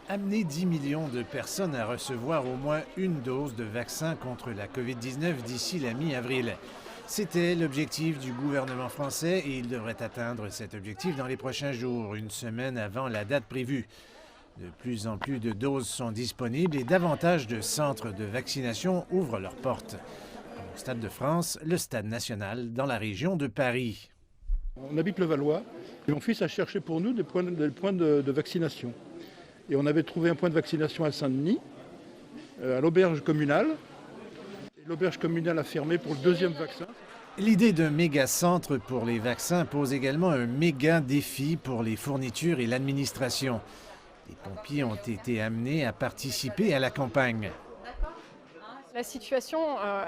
Amener 10 millions de personnes à recevoir au moins une dose de vaccin contre la COVID-19 d'ici la mi-avril. C'était l'objectif du gouvernement français et il devrait atteindre cet objectif dans les prochains jours, une semaine avant la date prévue. De plus en plus de doses sont disponibles et davantage de centres de vaccination ouvrent leurs portes. Au Stade de France, le Stade national dans la région de Paris. On habite le Valois et mon fils a cherché pour nous des points de vaccination. Et on avait trouvé un point de vaccination à Saint-Denis, à l'auberge communale. L'auberge communale a fermé pour le deuxième vaccin. L'idée d'un méga-centre pour les vaccins pose également un méga défi pour les fournitures et l'administration. Les pompiers ont été amenés à participer à la campagne. La situation,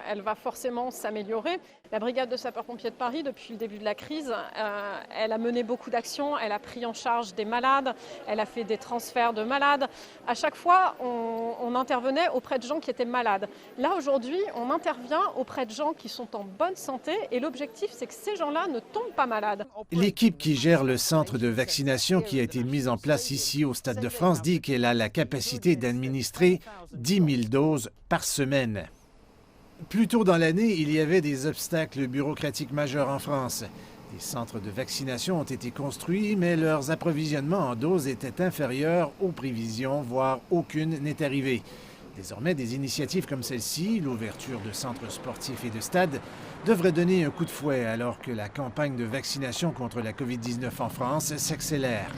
elle va forcément s'améliorer. La brigade de sapeurs-pompiers de Paris, depuis le début de la crise, elle a mené beaucoup d'actions, elle a pris en charge des malades, elle a fait des transferts de malades. À chaque fois, on intervenait auprès de gens qui étaient malades. Là, aujourd'hui, on intervient auprès de gens qui sont en bonne santé et l'objectif, c'est que ces gens-là ne tombent pas malades. L'équipe qui gère le centre de vaccination qui a été mis en place ici au Stade de France dit qu'elle a la capacité d'administrer 10 000 doses par semaine. Plus tôt dans l'année, il y avait des obstacles bureaucratiques majeurs en France. Des centres de vaccination ont été construits, mais leurs approvisionnements en doses étaient inférieurs aux prévisions, voire aucune n'est arrivée. Désormais, des initiatives comme celle-ci, l'ouverture de centres sportifs et de stades, devraient donner un coup de fouet alors que la campagne de vaccination contre la COVID-19 en France s'accélère.